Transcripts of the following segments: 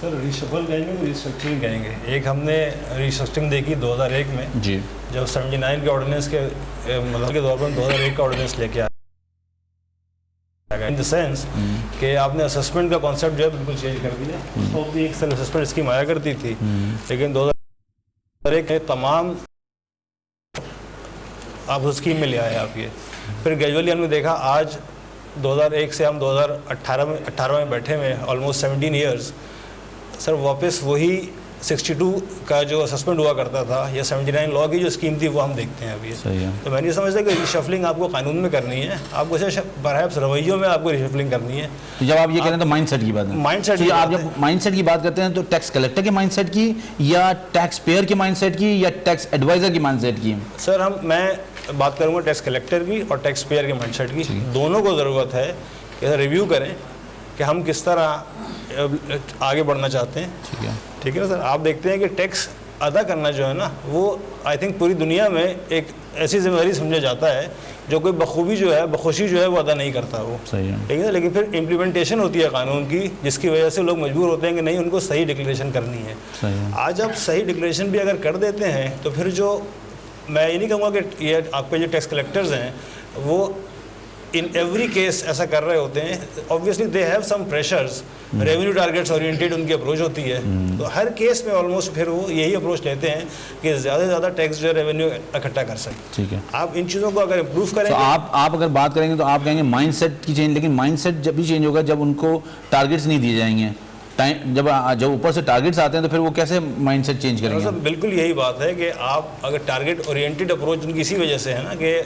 سر reshuffle کہیں گے restructuring کہیں گے. ایک ہم نے ریسٹرکچرنگ دیکھی 2001 میں جی جب 79 کے آرڈیننس کے مطلب کے دور پر 2001 کا آرڈیننس لے کے آیا ان دا سینس کہ آپ نے اسسمنٹ کا کانسیپٹ جو ہے بالکل چینج کر دیا. اس وقت بھی ایک سیلف اسسمنٹ اسکیم آیا کرتی تھی لیکن 2001 کے تمام آپ اس اسکیم میں لے آئے آپ. یہ پھر گریجولی ہم نے دیکھا آج 2001 سے ہم 2018 میں بیٹھے ہوئے آلموسٹ 17 ایئرس. سر واپس وہی 62 کا جو اسسمنٹ ہوا کرتا تھا یا 79 لا کی جو اسکیم تھی وہ ہم دیکھتے ہیں ابھی. تو میں نہیں سمجھتا کہ ریشفلنگ آپ کو قانون میں کرنی ہے, آپ کو برہیپس رویوں میں آپ کو ریشفلنگ کرنی ہے. جب آپ یہ کہہ رہے ہیں تو مائنڈ سیٹ کی بات ہے. مائنڈ سیٹ آپ جب مائنڈ سیٹ کی بات کرتے ہیں تو ٹیکس کلیکٹر کے مائنڈ سیٹ کی یا ٹیکس پیئر کے مائنڈ سیٹ کی یا ٹیکس ایڈوائزر کی مائنڈ سیٹ کی؟ سر میں بات کروں گا ٹیکس کلیکٹر کی اور ٹیکس پیئر کے مائنڈ سیٹ کی. دونوں کو ضرورت ہے کہ ریویو کریں کہ ہم کس طرح آگے بڑھنا چاہتے ہیں. ٹھیک ہے نا سر. آپ دیکھتے ہیں کہ ٹیکس ادا کرنا جو ہے نا وہ آئی تھنک پوری دنیا میں ایک ایسی ذمہ داری سمجھا جاتا ہے جو کوئی بخوبی جو ہے بخوشی جو ہے وہ ادا نہیں کرتا وہ. ٹھیک ہے. لیکن پھر امپلیمنٹیشن ہوتی ہے قانون کی جس کی وجہ سے لوگ مجبور ہوتے ہیں کہ نہیں ان کو صحیح ڈکلیریشن کرنی ہے. آج آپ صحیح ڈکلیریشن بھی اگر کر دیتے ہیں تو پھر جو میں یہ نہیں کہوں گا کہ یہ آپ کے جو ٹیکس کلیکٹرز ہیں وہ ان ایوری کیس ایسا کر رہے ہوتے ہیں. Obviously they have some pressures, revenue targets oriented ان کی اپروچ ہوتی ہے. تو ہر کیس میں آلموسٹ پھر وہ یہی اپروچ لیتے ہیں کہ زیادہ سے زیادہ ٹیکس جو ہے ریونیو اکٹھا کر سکیں. ٹھیک ہے. آپ ان چیزوں کو اگر امپروو کریں تو آپ اگر بات کریں گے تو آپ کہیں گے مائنڈ سیٹ کی چینج, لیکن مائنڈ سیٹ جب بھی چینج ہوگا جب ان کو ٹارگیٹس نہیں دیے جائیں گے. جب اوپر سے ٹارگیٹس آتے ہیں تو پھر وہ کیسے مائنڈ سیٹ چینج کریں گے؟ بالکل یہی بات ہے کہ آپ اگر ٹارگیٹ اورینٹیڈ اپروچ ان کی اسی وجہ سے ہے نا کہ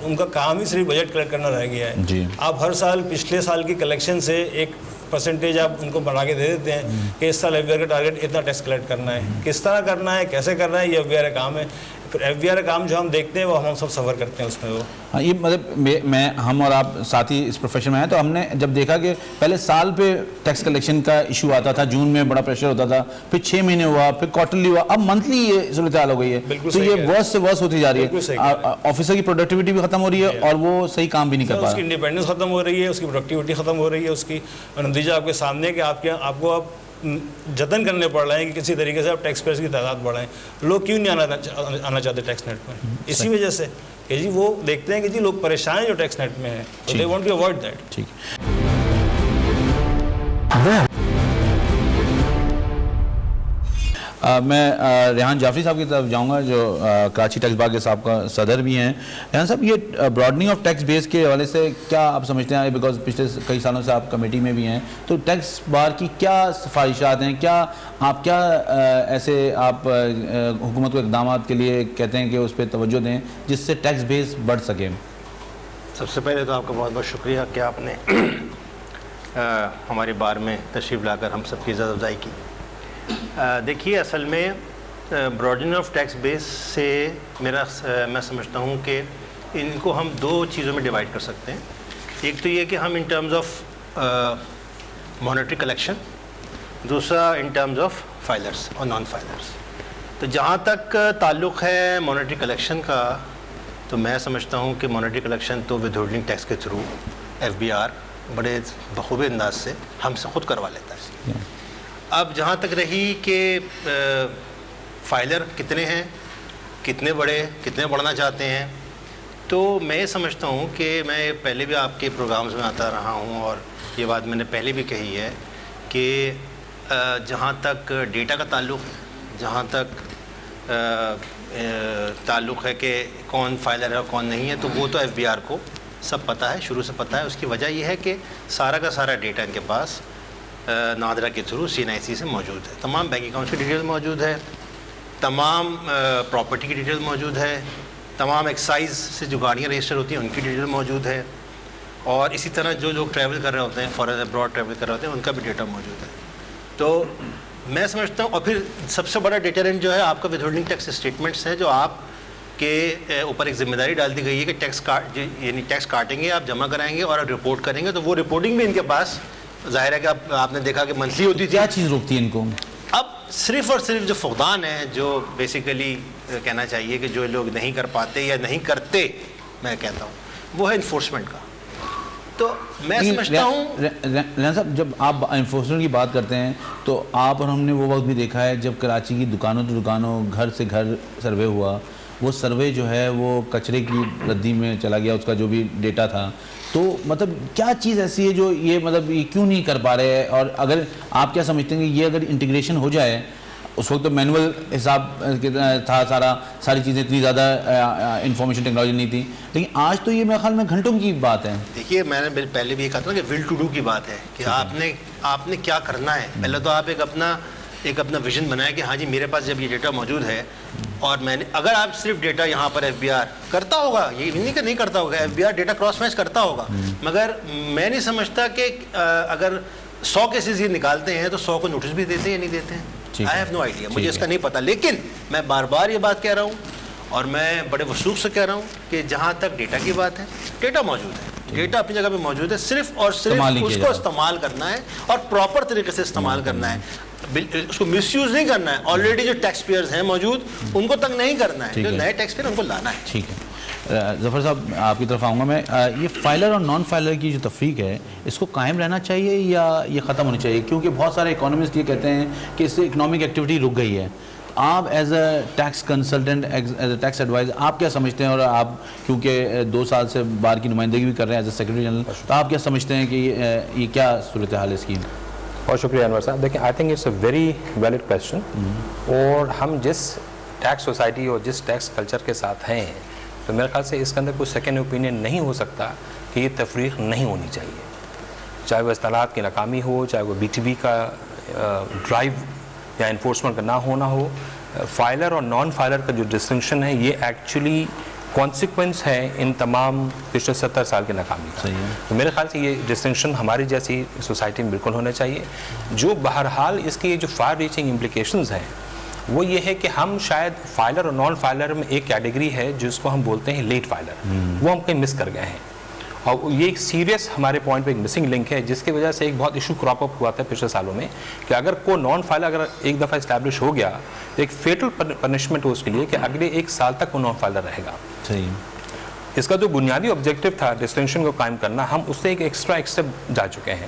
ان کا کام ہی صرف بجٹ کلیکٹ کرنا رہ گیا ہے. جی. آپ ہر سال پچھلے سال کی کلیکشن سے ایک پرسنٹیج آپ ان کو بنا کے دے دیتے ہیں کہ اس سال ایف بی آر کا ٹارگیٹ اتنا ٹیکس کلیکٹ کرنا ہے. کس طرح کرنا ہے, کیسے کرنا ہے, یہ ایف بی آر کا کام ہے. پھر ایف بی آر کا کام جو ہم دیکھتے ہیں وہ ہم سب سفر کرتے ہیں اس میں. وہ ہاں یہ مطلب میں ہم اور آپ ساتھی اس پروفیشن میں ہیں تو ہم نے جب دیکھا کہ پہلے سال پہ ٹیکس کلیکشن کا ایشو آتا تھا, جون میں بڑا پریشر ہوتا تھا, پھر 6 مہینے ہوا, پھر کوارٹرلی ہوا, اب منتھلی یہ صورتحال ہو گئی ہے. تو یہ ورس سے ورس ہوتی جا رہی ہے. آفیسر کی پروڈکٹیوٹی بھی ختم ہو رہی ہے اور وہ صحیح کام بھی نہیں کر پا رہا. اس کی انڈیپینڈنس ختم ہو رہی ہے, اس کی پروڈکٹیوٹی ختم ہو رہی ہے, اس کی نتیجہ آپ کے سامنے کہ آپ کو اب جتن کرنے پڑ رہے ہیں کہ کسی طریقے سے آپ ٹیکس پیئرز کی تعداد بڑھائیں. لوگ کیوں نہیں آنا چاہتے ٹیکس نیٹ میں؟ اسی وجہ سے کہ جی وہ دیکھتے ہیں کہ جی لوگ پریشان ہیں جو ٹیکس نیٹ میں ہیں, تو they want to avoid that. ٹھیک. میں ریحان جعفری صاحب کی طرف جاؤں گا جو کراچی ٹیکس بار کے صاحب کا صدر بھی ہیں. ریحان صاحب یہ براڈننگ آف ٹیکس بیس کے حوالے سے کیا آپ سمجھتے ہیں, بیکاز پچھلے کئی سالوں سے آپ کمیٹی میں بھی ہیں, تو ٹیکس بار کی کیا سفارشات ہیں, کیا ایسے آپ حکومت کو اقدامات کے لیے کہتے ہیں کہ اس پہ توجہ دیں جس سے ٹیکس بیس بڑھ سکے؟ سب سے پہلے تو آپ کا بہت بہت شکریہ کہ آپ نے ہماری بار میں تشریف لا کر ہم سب کی عزت افزائی کی. دیکھیے اصل میں براڈنگ آف ٹیکس بیس سے میں سمجھتا ہوں کہ ان کو ہم 2 چیزوں میں ڈیوائڈ کر سکتے ہیں. ایک تو یہ کہ ہم in terms of monetary collection, دوسرا ان ٹرمز آف فائلرز اور نان فائلرز. تو جہاں تک تعلق ہے مانیٹری کلیکشن کا تو میں سمجھتا ہوں کہ مانیٹری کلیکشن تو ود ہولڈنگ ٹیکس کے تھرو ایف بی آر بڑے بخوبی انداز سے ہم سے خود کروا لیتا ہے. اب جہاں تک رہی کہ فائلر کتنے ہیں, کتنے بڑھنا چاہتے ہیں, تو میں سمجھتا ہوں کہ میں پہلے بھی آپ کے پروگرامز میں آتا رہا ہوں اور یہ بات میں نے پہلے بھی کہی ہے کہ جہاں تک ڈیٹا کا تعلق ہے, جہاں تک تعلق ہے کہ کون فائلر ہے اور کون نہیں ہے, تو وہ تو ایف بی آر کو سب پتہ ہے, شروع سے پتہ ہے. اس کی وجہ یہ ہے کہ سارا کا سارا ڈیٹا ان کے پاس نادرا کے تھرو CNIC سے موجود ہے. تمام بینک اکاؤنٹس کی ڈیٹیل موجود ہے, تمام پراپرٹی کی ڈیٹیل موجود ہے, تمام ایکسائز سے جو گاڑیاں رجسٹر ہوتی ہیں ان کی ڈیٹیل موجود ہے, اور اسی طرح جو لوگ ٹریول کر رہے ہوتے ہیں فارن ابراڈ ٹریول کر رہے ہوتے ہیں ان کا بھی ڈیٹا موجود ہے. تو میں سمجھتا ہوں, اور پھر سب سے بڑا ڈیٹرنٹ جو ہے آپ کا ود ہولڈنگ ٹیکس اسٹیٹمنٹس ہے, جو آپ کے اوپر ایک ذمہ داری ڈال دی گئی ہے کہ ٹیکس کاٹیں گے, آپ جمع کرائیں گے اور آپ رپورٹ کریں گے. تو وہ رپورٹنگ بھی ان کے پاس ظاہر ہے کہ آپ نے دیکھا کہ منتھلی ہوتی تھی. کیا چیز روکتی ہے ان کو؟ اب صرف اور صرف جو فقدان ہے, جو بیسیکلی کہنا چاہیے کہ جو لوگ نہیں کر پاتے یا نہیں کرتے, میں کہتا ہوں وہ ہے انفورسمنٹ کا. تو میں سمجھتا ہوں ریحان صاحب جب آپ انفورسمنٹ کی بات کرتے ہیں تو آپ اور ہم نے وہ وقت بھی دیکھا ہے جب کراچی کی دکانوں تو دکانوں گھر سے گھر سروے ہوا, وہ سروے جو ہے وہ کچرے کی ردی میں چلا گیا, اس کا جو بھی ڈیٹا تھا. تو مطلب کیا چیز ایسی ہے جو یہ مطلب یہ کیوں نہیں کر پا رہے ہیں, اور اگر آپ کیا سمجھتے ہیں کہ یہ اگر انٹیگریشن ہو جائے, اس وقت تو مینول حساب تھا ساری چیزیں اتنی زیادہ انفارمیشن ٹیکنالوجی نہیں تھی, لیکن آج تو یہ میرے خیال میں گھنٹوں کی بات ہے. دیکھیے میں نے پہلے بھی یہ کہا تھا کہ ول ٹو ڈو کی بات ہے کہ آپ نے کیا کرنا ہے. پہلے تو آپ ایک اپنا ویژن بنائیں کہ ہاں جی میرے پاس جب یہ ڈیٹا موجود ہے, اور میں نے اگر آپ صرف ڈیٹا یہاں پر ایف بی آر کرتا ہوگا, یہ نہیں کہ نہیں کرتا ہوگا, F B R data cross match کرتا ہوگا, مگر میں نہیں سمجھتا کہ اگر 100 کیسز یہ نکالتے ہیں تو 100 کو نوٹس بھی دیتے ہیں یا نہیں دیتے ہیں. آئی ہیو نو آئیڈیا, مجھے اس کا نہیں پتا. لیکن میں بار بار یہ بات کہہ رہا ہوں اور میں بڑے وثوق سے کہہ رہا ہوں کہ جہاں تک ڈیٹا کی بات ہے, ڈیٹا موجود ہے, ڈیٹا اپنی جگہ پہ موجود ہے, صرف اور صرف اس کو استعمال کرنا ہے اور پراپر طریقے سے استعمال کرنا ہے, اس کو مس یوز نہیں کرنا ہے. آلریڈی جو ٹیکس پیئرز ہیں موجود ان کو تنگ نہیں کرنا ہے, جو نئے ٹیکس پیئر ان کو لانا ہے. ٹھیک ہے ظفر صاحب آپ کی طرف آؤں گا میں. یہ فائلر اور نان فائلر کی جو تفریق ہے اس کو قائم رہنا چاہیے یا یہ ختم ہونی چاہیے, کیونکہ بہت سارے اکانومسٹ یہ کہتے ہیں کہ اس سے اکنامک ایکٹیویٹی رک گئی ہے. آپ as a tax consultant, as a tax advisor, آپ کیا سمجھتے ہیں, اور آپ کیونکہ 2 سال سے بار کی نمائندگی بھی کر رہے ہیں ایز اے سیکرٹری جنرل, تو آپ کیا سمجھتے ہیں کہ یہ کیا صورتحال ہے اس کی؟ بہت شکریہ انور صاحب. دیکھیں I think it's a very valid question, اور ہم جس ٹیکس سوسائٹی اور جس ٹیکس کلچر کے ساتھ ہیں تو میرے خیال سے اس کے اندر کوئی سیکنڈ اوپینین نہیں ہو سکتا کہ یہ تفریق نہیں ہونی چاہیے, چاہے وہ اصطلاحات کی ناکامی ہو, چاہے وہ BTB کا ڈرائیو یا انفورسمنٹ کا نہ ہونا ہو. فائلر اور نان فائلر کا جو ڈسٹنکشن ہے یہ ایکچولی کانسیکوینس ہے ان تمام پچھلے 70 سال کی ناکامی کا. تو میرے خیال سے یہ ڈسٹنکشن ہماری جیسی سوسائٹی میں بالکل ہونا چاہیے. جو بہرحال اس کی جو فار ریچنگ امپلیکیشنز ہیں وہ یہ ہے کہ ہم شاید فائلر اور نان فائلر میں ایک کیٹیگری ہے جس کو ہم بولتے ہیں لیٹ فائلر, وہ ہم کہیں مس کر گئے ہیں, اور یہ ایک سیریس ہمارے پوائنٹ پہ ایک مسنگ لنک ہے جس کی وجہ سے ایک بہت ایشو کراپ اپ ہوا تھا پچھلے سالوں میں کہ اگر کوئی نان فائلر اگر ایک دفعہ اسٹیبلش ہو گیا تو ایک فیٹل پنشمنٹ ہو اس کے لیے کہ اگلے 1 سال تک وہ نان فائلر رہے گا. صحیح. اس کا جو بنیادی آبجیکٹو تھا ڈسٹنکشن کو قائم کرنا, ہم اس سے ایک ایکسٹرا اسٹیپ جا چکے ہیں.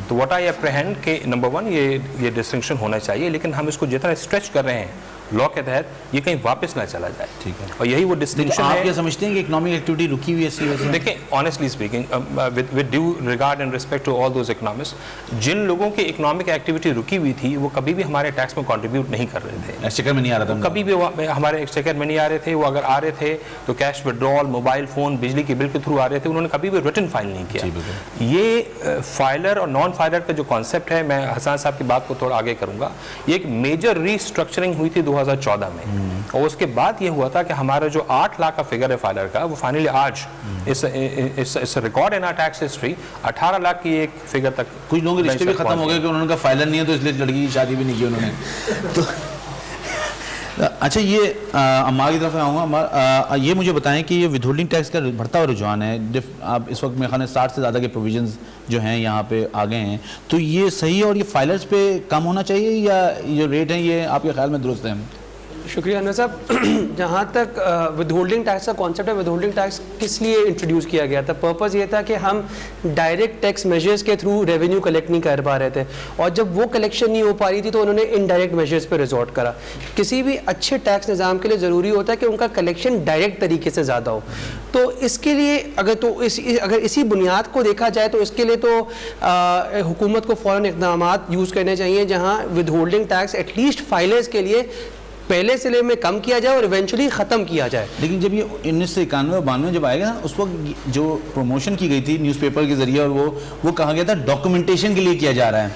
تو واٹ آئی اپریہینڈ کہ نمبر 1 یہ ڈسٹنکشن ہونا چاہیے, لیکن ہم اس کو جتنا اسٹریچ کر رہے ہیں لا کے تحت یہ کہیں واپس نہ چلا جائے. ٹھیک ہے, اور یہی وہ ڈسٹنکشن ہے. آپ کیا سمجھتے ہیں کہ اکنامک ایکٹیویٹی رکی ہوئی ہے اسی وجہ سے؟ دیکھیں honestly speaking with due regard and respect to all those economist, جن لوگوں کی اکنامک ایکٹیویٹی رکی ہوئی تھی وہ کبھی بھی ہمارے ٹیکس میں کنٹریبیوٹ نہیں کر رہے تھے, ایکسچیکر میں نہیں آ رہا تھا, کبھی بھی ہمارے ایکسچیکر میں نہیں آ رہے تھے. وہ اگر آ رہے تھے تو کیش ودرال, موبائل فون, بجلی کے بل کے تھرو آ رہے تھے, انہوں نے کبھی بھی ریٹن فائل نہیں کیا. یہ فائلر اور نان فائلر کا جو کانسیپٹ ہے, میں حسان صاحب کی بات کو تھوڑا آگے کروں گا, یہ ایک میجر ری اسٹرکچرنگ ہوئی تھی 2014 میں, اور اس کے بعد یہ ہوا تھا کہ ہمارا جو 8 لاکھ کا فگر ہے فائلر کا, وہ فائنلی آج اس record in tax history 18 lakh کی ایک فگر تک. کچھ لوگوں کے رشتے بھی ختم ہو گئے کہ انہوں نے کہا فائلر نہیں ہے تو اس لیے لڑکی کی شادی بھی نہیں کی انہوں نے. تو اچھا یہ عمار کی طرف آؤں گا. یہ مجھے بتائیں کہ یہ ود ہولڈنگ ٹیکس کا بڑھتا ہوا رجحان ہے, آپ اس وقت میرے خیال میں 60 سے زیادہ کے پروویژنز جو ہیں یہاں پہ آ گئے ہیں, تو یہ صحیح ہے اور یہ فائلرز پہ کم ہونا چاہیے یا جو ریٹ ہیں یہ آپ کے خیال میں درست ہیں؟ شکریہ انور صاحب. جہاں تک ود ہولڈنگ ٹیکس کا کانسیپٹ ہے, ود ہولڈنگ ٹیکس کس لیے انٹروڈیوس کیا گیا تھا؟ پرپز یہ تھا کہ ہم ڈائریکٹ ٹیکس میجرز کے تھرو ریونیو کلیکٹ نہیں کر پا رہے تھے, اور جب وہ کلیکشن نہیں ہو پا رہی تھی تو انہوں نے انڈائریکٹ میجرز پہ ریزورٹ کرا. کسی بھی اچھے ٹیکس نظام کے لیے ضروری ہوتا ہے کہ ان کا کلیکشن ڈائریکٹ طریقے سے زیادہ ہو. تو اس کے لیے اگر اسی بنیاد کو دیکھا جائے تو اس کے لیے تو حکومت کو فوراً اقدامات یوز کرنے چاہیے جہاں withholding tax at least filers کے لیے پہلے سلے میں کم کیا جائے اور ایونچولی ختم کیا جائے. لیکن جب یہ 1991-92 جب آئے گا نا, اس وقت جو پروموشن کی گئی تھی نیوز پیپر کے ذریعے, اور وہ کہا گیا تھا ڈاکومنٹیشن کے لیے کیا جا رہا ہے,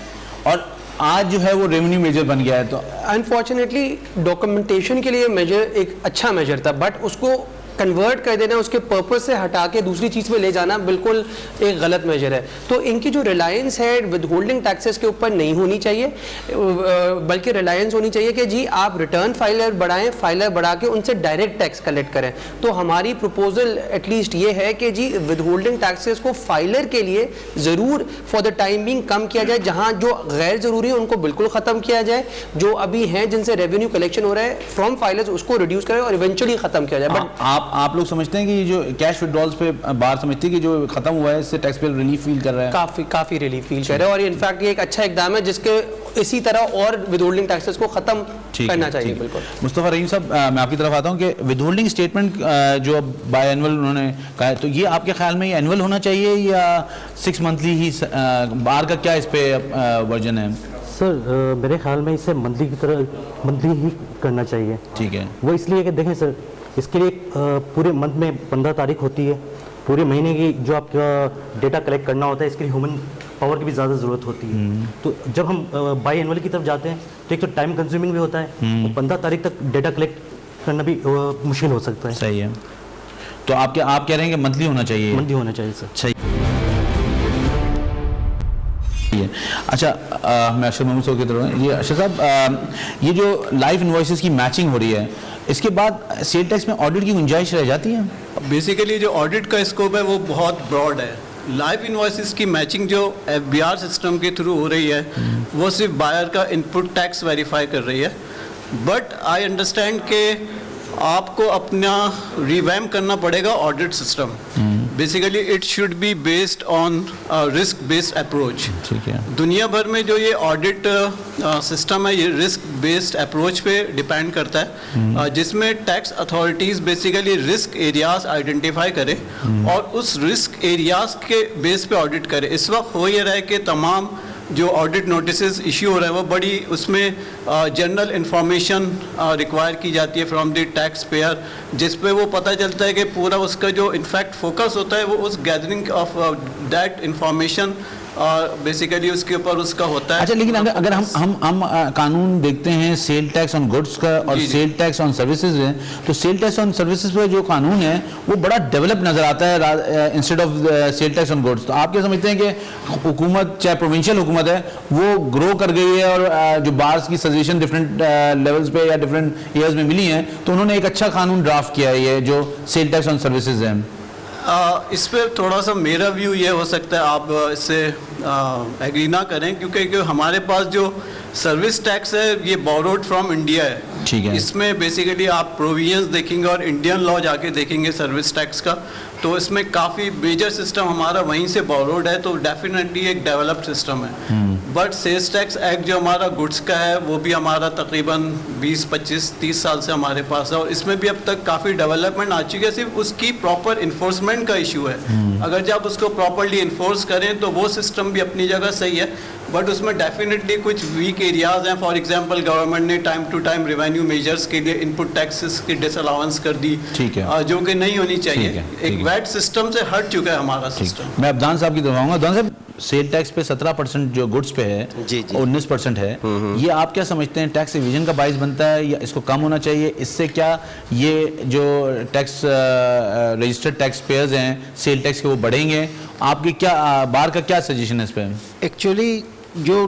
اور آج جو ہے وہ ریونیو میجر بن گیا ہے. تو انفارچونیٹلی ڈاکومنٹیشن کے لیے میجر ایک اچھا میجر تھا, بٹ اس کو کنورٹ کر دینا, اس کے پرپز سے ہٹا کے دوسری چیز پہ لے جانا بالکل ایک غلط میجر ہے. تو ان کی جو ریلائنس ہے ود ہولڈنگ ٹیکسز کے اوپر نہیں ہونی چاہیے, بلکہ ریلائنس ہونی چاہیے کہ جی آپ ریٹرن فائلر بڑھائیں, فائلر بڑھا کے ان سے ڈائریکٹ ٹیکس کلیکٹ کریں. تو ہماری پروپوزل ایٹ لیسٹ یہ ہے کہ جی ود ہولڈنگ ٹیکسز کو فائلر کے لیے ضرور فار دا ٹائم بینگ کم کیا جائے, جہاں جو غیر ضروری ہے ان کو بالکل ختم کیا جائے, جو ابھی ہیں جن سے ریونیو کلیکشن ہو رہا ہے فرام فائلرز اس کو ریڈیوس کریں اور ایونچولی ختم کیا جائے. بٹ آپ لوگ سمجھتے ہیں کہ یہ جو کیش وڈرالز پہ بار سمجھتے ہیں کہ جو ختم ہوا ہے اس سے ٹیکس پیئر ریلیف فیل کر رہا ہے؟ کافی ریلیف فیل کر رہا ہے, اور انفیکٹ یہ ایک اچھا اقدام ہے جس کے اسی طرح اور ود ہولڈنگ ٹیکسز کو ختم کرنا چاہیے. بالکل. مصطفیٰ رحیم صاحب, میں آپ کی طرف آتا ہوں کہ ود ہولڈنگ اسٹیٹمنٹ جو بائی اینول انہوں نے کہا ہے, تو یہ آپ کے خیال میں یہ اینول ہونا چاہیے یا 6 منتھلی ہی؟ بار کا کیا اس پہ ورژن ہے؟ سر میرے خیال میں اسے منتھلی کی طرح منتھلی ہی کرنا چاہیے. ٹھیک ہے. وہ اس لیے کہ دیکھیں سر, اس کے لیے پورے منتھ میں 15 تاریخ ہوتی ہے, پورے مہینے کی جو آپ کا ڈیٹا کلیکٹ کرنا ہوتا ہے اس کے لیے ہیومن پاور کی بھی زیادہ ضرورت ہوتی ہے. تو جب ہم بائی اینول کی طرف جاتے ہیں تو ایک تو ٹائم کنزیومنگ بھی ہوتا ہے, 15 تاریخ تک ڈیٹا کلیکٹ کرنا بھی مشکل ہو سکتا ہے. صحیح ہے. تو آپ کہہ رہے ہیں کہ منتھلی ہونا چاہیے؟ منتھلی ہونا چاہیے سر. صحیح. اچھا, میں اشرف محمود صاحب کی طرف. یہ اشرف صاحب, یہ جو لائف انوائسز کی میچنگ ہو رہی ہے, اس کے بعد سیل ٹیکس میں آڈٹ کی گنجائش رہ جاتی ہے؟ بیسیکلی جو آڈٹ کا اسکوپ ہے وہ بہت براڈ ہے. لائف انوائسز کی میچنگ جو ایف بی آر سسٹم کے تھرو ہو رہی ہے وہ صرف بائر کا ان پٹ ٹیکس ویریفائی کر رہی ہے. بٹ آئی انڈرسٹینڈ کہ آپ کو اپنا ریویم کرنا پڑے گا audit system. Basically it should be based on risk based approach. دنیا بھر میں جو یہ آڈٹ سسٹم ہے یہ رسک بیسڈ اپروچ پہ ڈپینڈ کرتا ہے, جس میں tax authorities basically risk areas identify کرے اور اس رسک ایریاز کے بیس پہ آڈٹ کرے. اس وقت ہو یہ رہا ہے کہ تمام جو آڈٹ نوٹسز ایشو ہو رہا ہے وہ بڑی اس میں جنرل انفارمیشن ریکوائر کی جاتی ہے فرام دی ٹیکس پیئر, جس پہ وہ پتہ چلتا ہے کہ پورا اس کا جو انفیکٹ فوکس ہوتا ہے وہ اس gathering of that information basically اس کے اوپر اس کا ہوتا ہے. اچھا, لیکن اگر ہم قانون دیکھتے ہیں سیل ٹیکس آن گڈس کا اور سیل ٹیکس آن سروسز ہے, تو سیل ٹیکس آن سروسز پہ جو قانون ہے وہ بڑا ڈیولپ نظر آتا ہے instead of sale tax on goods. تو آپ کیا سمجھتے ہیں کہ حکومت, چاہے پروونشل حکومت ہے, وہ گرو کر گئی ہے اور جو بارس کی سجیشن ڈفرینٹ لیولز پہ یا ڈفرینٹ ایئرز میں ملی ہیں تو انہوں نے ایک اچھا قانون ڈرافٹ کیا ہے یہ جو سیل ٹیکس آن سروسز ہے؟ اس پہ تھوڑا سا میرا ویو یہ ہو سکتا ہے, آپ اس سے ایگری نہ کریں, کیونکہ ہمارے پاس جو سروس ٹیکس ہے یہ بوروڈ فرام انڈیا ہے. ٹھیک ہے. اس میں بیسیکلی آپ پروویژنز دیکھیں گے اور انڈین لا جا کے دیکھیں گے سروس ٹیکس کا, تو اس میں کافی میجر سسٹم ہمارا وہیں سے بوروڈ ہے, تو ڈیفینیٹلی ایک ڈیولپڈ سسٹم ہے. بٹ سیلس ٹیکس ایکٹ جو ہمارا گڈس کا ہے وہ بھی ہمارا تقریباً 20-25-30 سال سے ہمارے پاس ہے, اور اس میں بھی اب تک کافی ڈیولپمنٹ آ چکی ہے. صرف اس کی پراپر انفورسمنٹ کا ایشو ہے. اگر جب اس کو پراپرلی انفورس کریں تو وہ سسٹم بھی اپنی جگہ صحیح ہے, بٹ اس میں ڈیفینیٹلی کچھ ویک ایریاز ہیں. For example government time to time revenue ریونیو میجرز کے لیے ان پٹ ٹیکسز کی ڈس الاؤنس کر دی, جو کہ نہیں ہونی چاہیے. ایک ویٹ سسٹم سے ہٹ چکا ہے ہمارا سسٹم. میں عبدان صاحب کی طرف آؤں گا. عبدان صاحب, سیل ٹیکس پہ 17% جو گڈس پہ ہے, 19% ہے, یہ آپ کیا سمجھتے ہیں ٹیکس ایویژن کا باعث بنتا ہے یا اس کو کم ہونا چاہیے؟ اس سے کیا یہ جو ٹیکس رجسٹرڈ ٹیکس پیئرز ہیں سیل ٹیکس کے وہ بڑھیں گے؟ آپ کی کیا بار کا کیا سجیشن ہے اس پہ؟ ایکچولی جو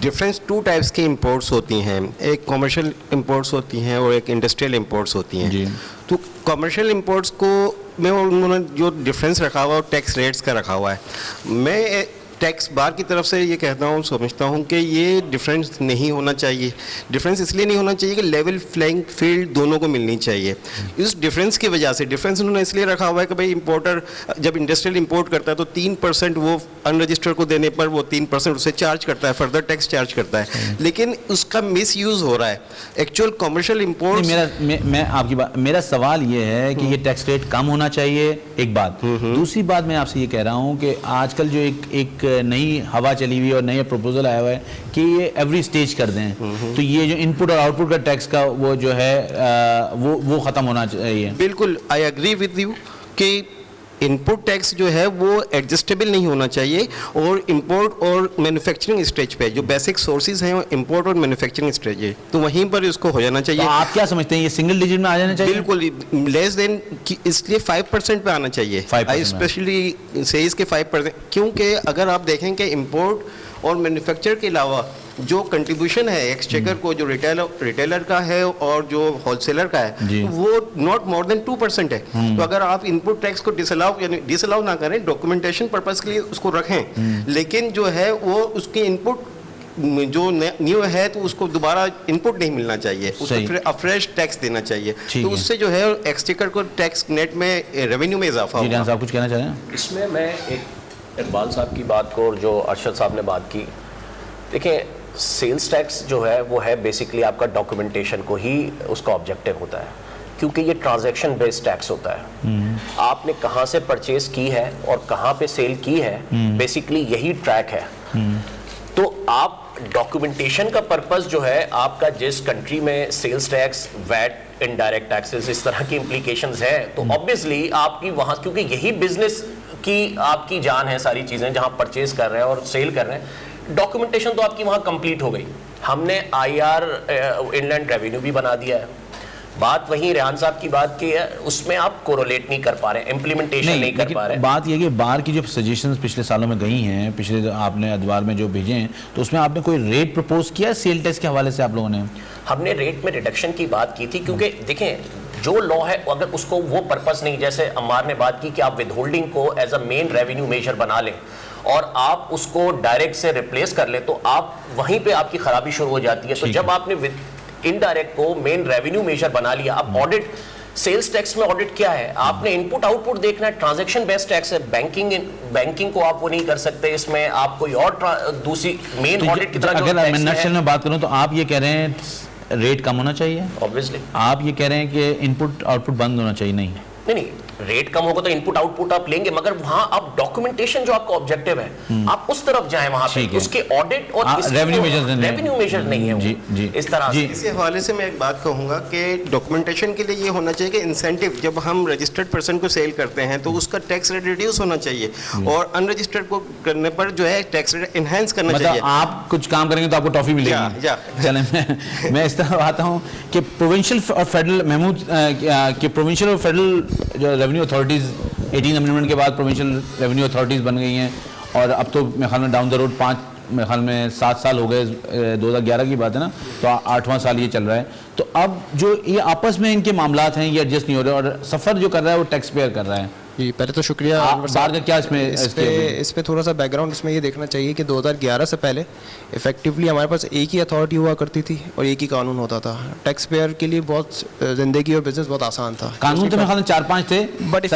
ڈفرینس 2 ٹائپس کی امپورٹس ہوتی ہیں, ایک کامرشل امپورٹس ہوتی ہیں اور ایک انڈسٹریل امپورٹس ہوتی ہیں. تو کامرشل امپورٹس کو میں انہوں نے جو ڈفرینس رکھا ہوا ہے ٹیکس ریٹس کا رکھا ہوا ہے, میں ٹیکس بار کی طرف سے یہ کہتا ہوں, سمجھتا ہوں کہ یہ ڈفرینس نہیں ہونا چاہیے. ڈفرینس اس لیے نہیں ہونا چاہیے کہ لیول پلینگ فیلڈ دونوں کو ملنی چاہیے. اس ڈفرینس کی وجہ سے ڈفرینس انہوں نے اس لیے رکھا ہوا ہے کہ بھائی امپورٹر جب انڈسٹریل امپورٹ کرتا ہے تو 3% وہ ان رجسٹر کو دینے پر وہ 3% اسے چارج کرتا ہے, فردر ٹیکس چارج کرتا ہے, لیکن اس کا مس یوز ہو رہا ہے. ایکچوئل کمرشل امپورٹ, میں آپ کی بات, میرا سوال یہ ہے کہ یہ ٹیکس ریٹ کم ہونا چاہیے, ایک بات. دوسری بات میں آپ سے یہ کہہ رہا ہوں کہ آج کل جو ایک نئی ہوا چلی ہوئی اور نیا پروپوزل آیا ہوا ہے کہ یہ ایوری سٹیج کر دیں, تو یہ جو ان پٹ اور آؤٹ پٹ کا ٹیکس کا وہ جو ہے وہ ختم ہونا چاہیے. بالکل آئی ایگری ود یو کہ ان پٹ ٹیکس جو ہے وہ ایڈجسٹیبل نہیں ہونا چاہیے, اور امپورٹ اور مینوفیکچرنگ اسٹیج پہ جو بیسک سورسز ہیں امپورٹ اور مینوفیکچرنگ اسٹیج ہے تو وہیں پر اس کو ہو جانا چاہیے. آپ کیا سمجھتے ہیں یہ سنگل ڈیجٹ میں آ جانا چاہیے؟ بالکل لیس دین, اس لیے 5% پہ آنا چاہیے, اسپیشلی سیز کے 5%, کیونکہ اگر آپ دیکھیں کہ امپورٹ اور مینوفیکچر کے علاوہ جو کنٹریبیوشن ہے ایکسچیکر کو جو ریٹیلر کا ہے اور جو ہول سیلر کا ہے وہ ناٹ مور دین 2% ہے. تو اگر آپ ان پٹ ٹیکس کو ڈس الاؤ نہ کریں, ڈاکومنٹیشن پرپز کے لیے اس کو رکھیں, لیکن جو ہے وہ اس کی ان پٹ جو نیو ہے تو اس کو دوبارہ ان پٹ نہیں ملنا چاہیے, اس کو پھر فریش ٹیکس دینا چاہیے, تو اس سے جو ہے ایکسچیکر کو ٹیکس نیٹ میں ریونیو میں اضافہ ہوگا. صاحب کچھ کہنا چاہ رہے ہیں؟ اس میں میں ایک اقبال صاحب کی بات کو اور جو ارشد صاحب نے بات کی, دیکھیں سیلز ٹیکس جو ہے وہ ہے بیسکلی آپ کا ڈاکومنٹیشن کو ہی اس کا آبجیکٹو ہوتا ہے, کیونکہ یہ ٹرانزیکشن بیسڈ ٹیکس ہوتا ہے. آپ نے کہاں سے پرچیز کی ہے اور کہاں پہ سیل کی ہے, بیسکلی یہی ٹریک ہے. تو آپ ڈاکومنٹیشن کا پرپز جو ہے آپ کا جس کنٹری میں sales tax, VAT, indirect taxes اس طرح کی امپلیکیشنز ہیں, تو آبویسلی آپ کی وہاں, کیونکہ یہی بزنس کی آپ کی جان ہے, ساری چیزیں جہاں پرچیز کر رہے ہیں اور سیل کر رہے ہیں, ڈاکومنٹیشن تو آپ کی وہاں کمپلیٹ ہو گئی. ہم نے I R in land revenue بھی بنا دیا ہے. بات وہیں ریحان صاحب کی بات کی ہے, اس میں آپ کورولیٹ نہیں کر پا رہے, امپلیمنٹیشن نہیں کر پا رہے. بات یہ کہ بار کی جو سجیشنز پچھلے سالوں میں گئی ہیں, پچھلے آپ نے ادوار میں جو بھیجے ہیں, تو اس میں آپ نے کوئی ریٹ پرپوز کیا ہے سیل ٹیکس کے حوالے سے آپ لوگوں نے؟ ہم نے ریٹ میں ریڈکشن کی بات کی تھی, کیونکہ دیکھیں جو لا ہے اگر اس کو وہ پرپز نہیں, جیسے عمار نے بات کی کہ آپ ود ہولڈنگ کو as a main revenue measure بنا لیں اور آپ اس کو ڈائریکٹ سے ریپلیس کر لیں, تو آپ وہیں پہ آپ کی خرابی شروع ہو جاتی ہے. تو جب آپ نے انڈائریکٹ کو مین ریونیو میجر بنا لیا, اب آڈٹ سیلز ٹیکس میں آڈٹ کیا ہے, آپ نے ان پٹ آؤٹ پٹ دیکھنا ہے, ٹرانزیکشن بیسڈ ٹیکس ہے. بینکنگ کو آپ وہ نہیں کر سکتے, اس میں آپ کوئی اور دوسری مین آڈٹ کی طرح. اگر میں نٹشل میں بات کروں تو آپ یہ کہہ رہے ہیں ریٹ کم ہونا چاہیے, obviously آپ یہ کہہ رہے ہیں کہ ان پٹ آؤٹ پٹ بند ہونا چاہیے. نہیں, ریٹ کم ہوگا تو ان پٹ آؤٹ پٹ آپ لیں گے, مگر وہاں آپ ڈاکومنٹیشن جو آپ کا آبجیکٹو ہے آپ اس طرف جائیں, وہاں پہ اس کے آڈٹ اور ریونیو میجر نہیں ہے. اس طرح سے اس حوالے سے میں ایک بات کہوں گا کہ ڈاکومنٹیشن کے لیے یہ ہونا چاہیے کہ انسینٹیو, جب ہم رجسٹرڈ پرسن کو سیل کرتے ہیں تو اس کا ٹیکس ریٹ ریڈیوس ہونا چاہیے, اور ان رجسٹرڈ کو کرنے پر جو ہے ٹیکس ریٹ انہینس کرنا چاہیے. آپ کچھ کام کریں گے تو آپ کو ٹافی ملے گی. چلیں میں اس طرح آتا ہوں کہ پروونشل اور فیڈرل, محمود کہ پروونشل اور فیڈرل جو ریونیو اتھارٹیز 18 امینڈمنٹ کے بعد پروونشل ریونیو اتھارٹیز بن گئی ہیں, اور اب تو میرے خیال میں ڈاؤن دا روڈ میرے خیال میں 7 سال ہو گئے, 2011 کی بات ہے نا, تو 8واں سال یہ چل رہا ہے. تو اب جو یہ آپس میں ان کے معاملات ہیں یہ ایڈجسٹ نہیں ہو رہے, اور سفر جو کر رہا ہے وہ ٹیکس پیئر کر رہا ہے. جی پہلے تو شکریہ. کیا اس پہ تھوڑا سا بیک گراؤنڈ اس میں یہ دیکھنا چاہیے کہ 2011 سے پہلے افیکٹولی ہمارے پاس ایک ہی اتھارٹی ہوا کرتی تھی اور ایک ہی قانون ہوتا تھا. ٹیکس پیئر کے لیے بہت زندگی اور بزنس بہت آسان تھا. قانون تو میرے خیال میں 4-5 تھے, but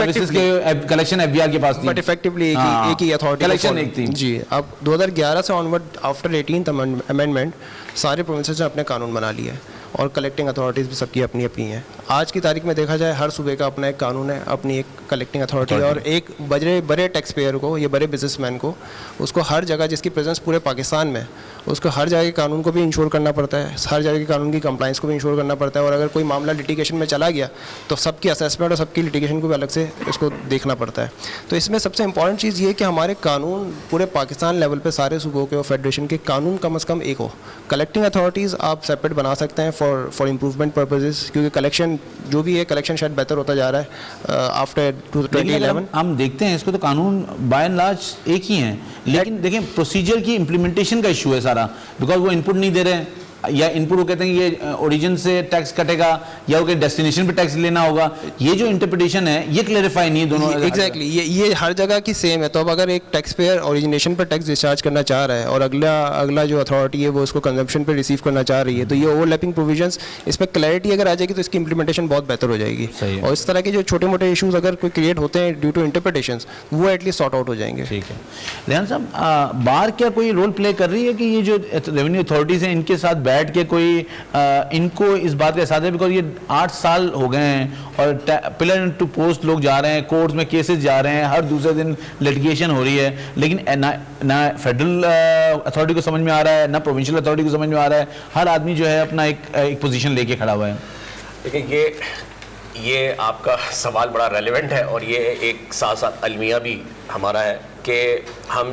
collection F B R کے پاس تھی, بٹ افیکٹولی ایک ہی اتھارٹی کلیکشن ایک تھی. جی اب 2011 سے آنورڈ آفٹر 18th امینڈمنٹ سارے پروونسز نے اپنے قانون بنا لیے ہیں, اور کلیکٹنگ اتھارٹیز بھی سب کی اپنی اپنی ہیں. آج کی تاریخ میں دیکھا جائے ہر صوبے کا اپنا ایک قانون ہے, اپنی ایک کلیکٹنگ اتھارٹی ہے, اور ایک بڑے ٹیکس پیئر کو یا بڑے بزنس مین کو اس کو ہر جگہ جس کی پریزنس پورے پاکستان میں اس کو ہر جگہ کے قانون کو بھی انشور کرنا پڑتا ہے, ہر جگہ کے قانون کی کمپلائنس کو بھی انشور کرنا پڑتا ہے, اور اگر کوئی معاملہ لٹیگیشن میں چلا گیا تو سب کی اسیسمنٹ اور سب کی لٹیگیشن کو بھی الگ سے اس کو دیکھنا پڑتا ہے. تو اس میں سب سے امپورٹنٹ چیز یہ ہے کہ ہمارے قانون پورے پاکستان لیول پہ سارے صوبوں کے اور فیڈریشن کے قانون کم از کم ایک ہو. کلیکٹنگ اتھارٹیز آپ سیپریٹ بنا سکتے ہیں فار امپروومنٹ پرپزز, کیونکہ کلیکشن جو بھی ہے کلیکشن شاید بہتر ہوتا جا رہا ہے آفٹر 2011. ہم دیکھتے ہیں اس کو تو قانون بائی اینڈ لارج ایک ہی ہیں, لیکن دیکھیں پروسیجر کی امپلیمنٹیشن کا ایشو ہے سارا, بیکاز وہ ان پٹ نہیں دے رہے ہیں, یا ان پٹ وہ کہتے ہیں یہ اوریجن سے ٹیکس کٹے گا یا وہ ڈیسٹینیشن پہ ٹیکس لینا ہوگا. یہ جو انٹرپریٹیشن ہے یہ کلیریفائی نہیں ہے دونوں. ایگزیکٹلی یہ ہر جگہ کی سیم ہے. تو اب اگر ایک ٹیکس پیئر اوریجنیشن پر ٹیکس ڈسچارج کرنا چاہ رہا ہے اور اگلا جو اتھارٹی ہے وہ اس کو کنزمپشن پہ ریسیو کرنا چاہ رہی ہے, تو یہ اوور لیپنگ پروویژنس اس پہ کلیئرٹی اگر آ جائے گی تو اس کی امپلیمنٹیشن بہت بہتر ہو جائے گی, اور اس طرح کے جو چھوٹے موٹے ایشوز اگر کوئی کریٹ ہوتے ہیں ڈیو ٹو انٹرپریٹیشنس وہ ایٹ لیسٹ سارٹ آؤٹ ہو جائیں گے. ٹھیک ہے. ریحان صاحب, بار کیا کوئی رول پلے کر رہی ہے کہ یہ جو ریونیو اتھارٹیز ہیں ان کے ساتھ بیٹھ کے کوئی ان کو اس بات کا احساس ہے, بیکاز یہ 8 سال ہو گئے ہیں اور پلر ٹو پوسٹ لوگ جا رہے ہیں, کورٹس میں کیسز جا رہے ہیں, ہر دوسرے دن لٹیگیشن ہو رہی ہے, لیکن نہ فیڈرل اتھارٹی کو سمجھ میں آ رہا ہے نہ پروونشل اتھارٹی کو سمجھ میں آ رہا ہے. ہر آدمی جو ہے اپنا ایک پوزیشن لے کے کھڑا ہوا ہے. دیکھیں یہ آپ کا سوال بڑا ریلیونٹ ہے, اور یہ ایک ساتھ ساتھ المیہ بھی ہمارا ہے کہ ہم